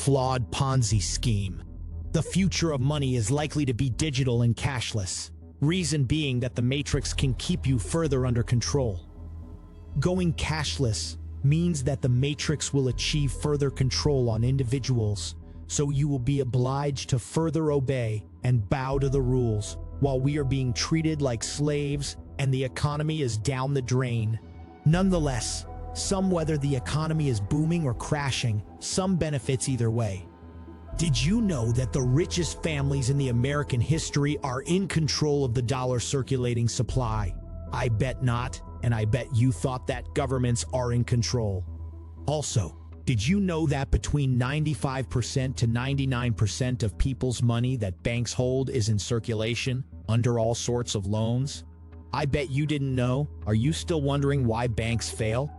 flawed Ponzi scheme. The future of money is likely to be digital and cashless, reason being that the matrix can keep you further under control. Going cashless means that the matrix will achieve further control on individuals, so you will be obliged to further obey and bow to the rules, while we are being treated like slaves and the economy is down the drain. Nonetheless, whether the economy is booming or crashing, some benefits either way. Did you know that the richest families in the American history are in control of the dollar circulating supply? I bet not, and I bet you thought that governments are in control. Also, did you know that between 95% to 99% of people's money that banks hold is in circulation, under all sorts of loans? I bet you didn't know. Are you still wondering why banks fail?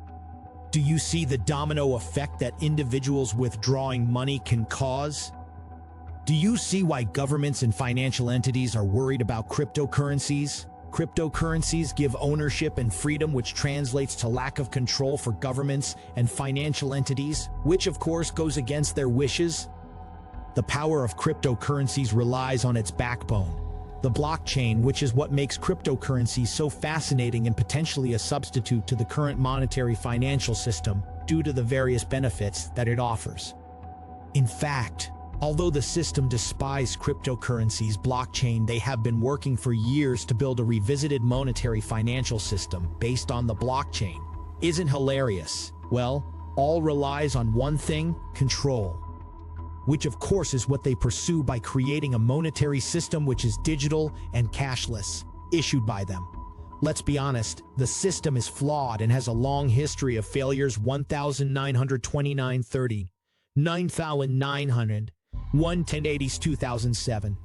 Do you see the domino effect that individuals withdrawing money can cause? Do you see why governments and financial entities are worried about cryptocurrencies? Cryptocurrencies give ownership and freedom, which translates to lack of control for governments and financial entities, which of course goes against their wishes. The power of cryptocurrencies relies on its backbone, the blockchain, which is what makes cryptocurrencies so fascinating and potentially a substitute to the current monetary financial system due to the various benefits that it offers. In fact, although the system despises cryptocurrencies blockchain, they have been working for years to build a revisited monetary financial system based on the blockchain. Isn't hilarious? Well, all relies on one thing: control, which of course is what they pursue by creating a monetary system which is digital and cashless, issued by them. Let's be honest, the system is flawed and has a long history of failures. 1929 30, 9900, 1080s 2007.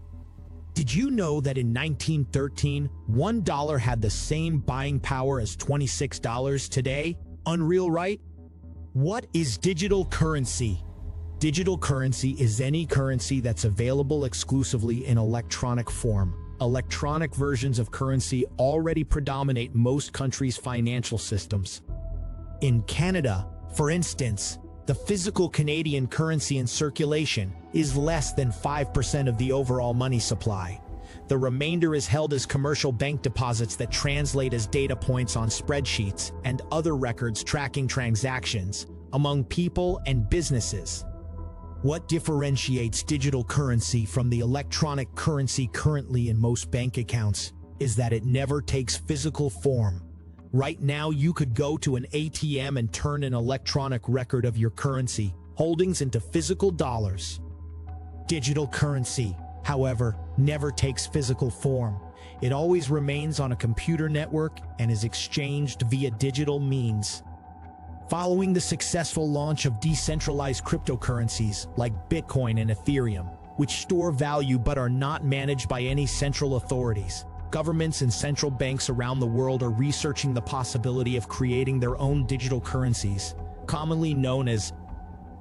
Did you know that in 1913, $1 had the same buying power as $26 today? Unreal, right? What is digital currency? Digital currency is any currency that's available exclusively in electronic form. Electronic versions of currency already predominate most countries' financial systems. In Canada, for instance, the physical Canadian currency in circulation is less than 5% of the overall money supply. The remainder is held as commercial bank deposits that translate as data points on spreadsheets and other records tracking transactions among people and businesses. What differentiates digital currency from the electronic currency currently in most bank accounts is that it never takes physical form. Right now, you could go to an ATM and turn an electronic record of your currency holdings into physical dollars. Digital currency, however, never takes physical form. It always remains on a computer network and is exchanged via digital means. Following the successful launch of decentralized cryptocurrencies like Bitcoin and Ethereum, which store value but are not managed by any central authorities, governments and central banks around the world are researching the possibility of creating their own digital currencies, commonly known as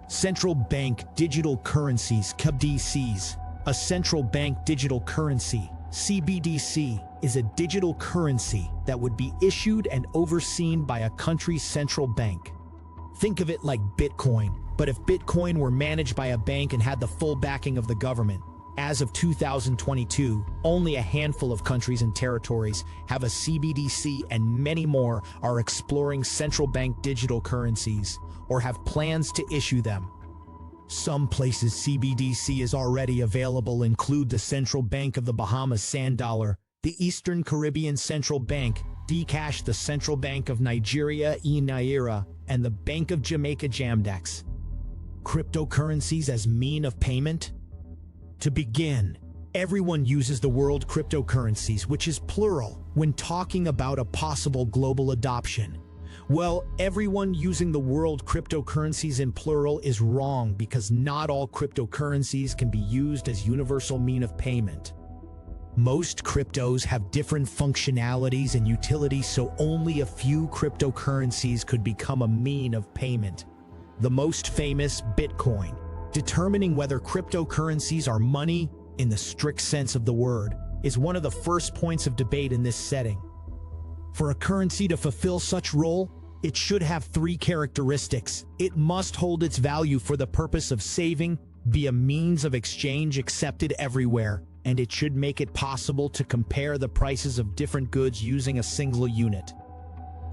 central bank digital currencies (CBDCs). A central bank digital currency, CBDC, is a digital currency that would be issued and overseen by a country's central bank. Think of it like Bitcoin, but if Bitcoin were managed by a bank and had the full backing of the government. As of 2022, only a handful of countries and territories have a CBDC, and many more are exploring central bank digital currencies or have plans to issue them. Some places CBDC is already available include the Central Bank of the Bahamas Sand Dollar, the Eastern Caribbean Central Bank, Dcash, the Central Bank of Nigeria Naira, and the Bank of Jamaica Jamdex. Cryptocurrencies as mean of payment? To begin, everyone uses the word cryptocurrencies, which is plural, when talking about a possible global adoption. Well, everyone using the word cryptocurrencies in plural is wrong, because not all cryptocurrencies can be used as universal mean of payment. Most cryptos have different functionalities and utilities, so only a few cryptocurrencies could become a mean of payment. The most famous, Bitcoin. Determining whether cryptocurrencies are money, in the strict sense of the word, is one of the first points of debate in this setting. For a currency to fulfill such role, it should have three characteristics. It must hold its value for the purpose of saving, be a means of exchange accepted everywhere, and it should make it possible to compare the prices of different goods using a single unit.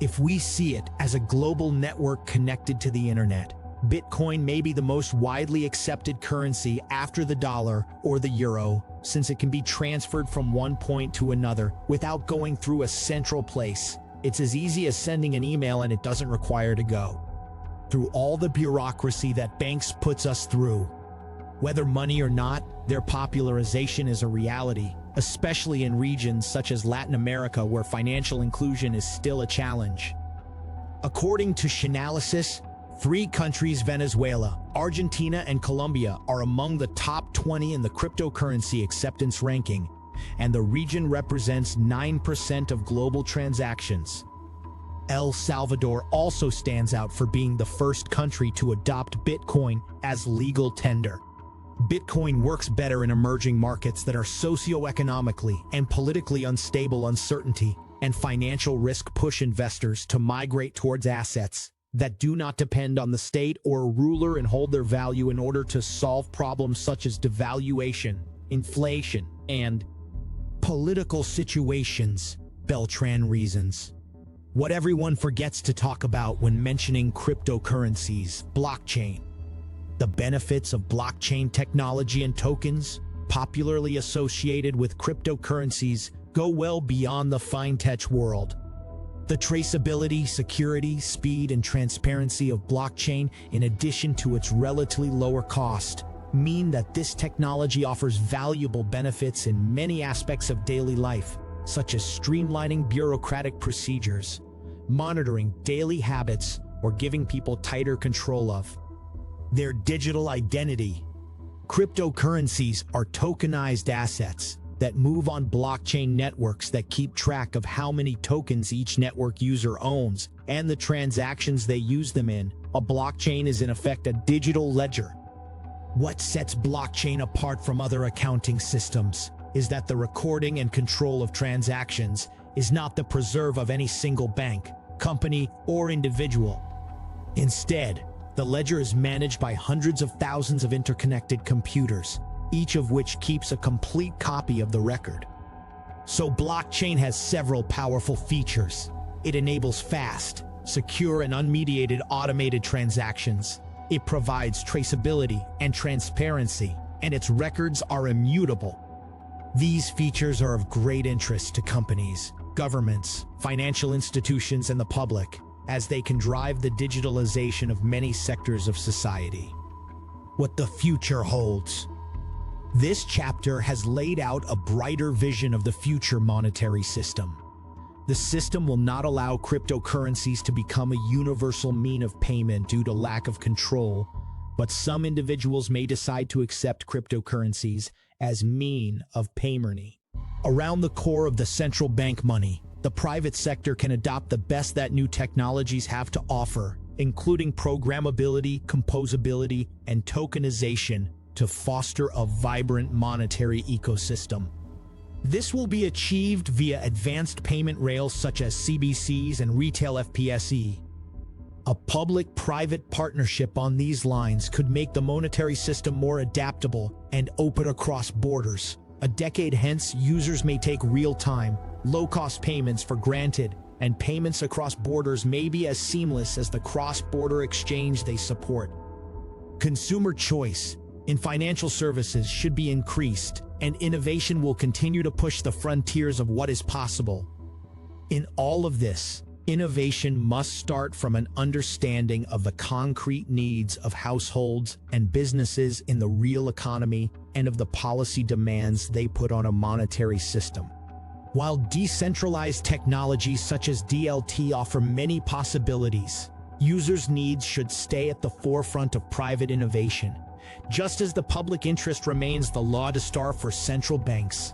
If we see it as a global network connected to the internet, Bitcoin may be the most widely accepted currency after the dollar or the euro, since it can be transferred from one point to another without going through a central place. It's as easy as sending an email, and it doesn't require to go through all the bureaucracy that banks puts us through. Whether money or not, their popularization is a reality, especially in regions such as Latin America where financial inclusion is still a challenge. According to Chainalysis, 3 countries, Venezuela, Argentina, and Colombia, are among the top 20 in the cryptocurrency acceptance ranking, and the region represents 9% of global transactions. El Salvador also stands out for being the first country to adopt Bitcoin as legal tender. Bitcoin works better in emerging markets that are socioeconomically and politically unstable. Uncertainty and financial risk push investors to migrate towards assets that do not depend on the state or a ruler and hold their value in order to solve problems such as devaluation, inflation, and political situations. Beltran reasons. What everyone forgets to talk about when mentioning cryptocurrencies: blockchain. The benefits of blockchain technology and tokens, popularly associated with cryptocurrencies, go well beyond the fintech world. The traceability, security, speed, and transparency of blockchain, in addition to its relatively lower cost, mean that this technology offers valuable benefits in many aspects of daily life, such as streamlining bureaucratic procedures, monitoring daily habits, or giving people tighter control of their digital identity. Cryptocurrencies are tokenized assets that move on blockchain networks that keep track of how many tokens each network user owns and the transactions they use them in. A blockchain is in effect a digital ledger. What sets blockchain apart from other accounting systems is that the recording and control of transactions is not the preserve of any single bank, company, or individual. Instead, the ledger is managed by hundreds of thousands of interconnected computers, each of which keeps a complete copy of the record. So blockchain has several powerful features. It enables fast, secure, and unmediated automated transactions. It provides traceability and transparency, and its records are immutable. These features are of great interest to companies, governments, financial institutions, and the public, as they can drive the digitalization of many sectors of society. What the future holds. This chapter has laid out a brighter vision of the future monetary system. The system will not allow cryptocurrencies to become a universal mean of payment due to lack of control, but some individuals may decide to accept cryptocurrencies as mean of payment. Around the core of the central bank money, the private sector can adopt the best that new technologies have to offer, including programmability, composability, and tokenization, to foster a vibrant monetary ecosystem. This will be achieved via advanced payment rails such as CBCs and retail FPSE. A public-private partnership on these lines could make the monetary system more adaptable and open across borders. A decade hence, users may take real-time, low-cost payments for granted, and payments across borders may be as seamless as the cross-border exchange they support. Consumer choice in financial services should be increased, and innovation will continue to push the frontiers of what is possible. In all of this, innovation must start from an understanding of the concrete needs of households and businesses in the real economy and of the policy demands they put on a monetary system. While decentralized technologies such as DLT offer many possibilities, users' needs should stay at the forefront of private innovation. Just as the public interest remains the lodestar for central banks,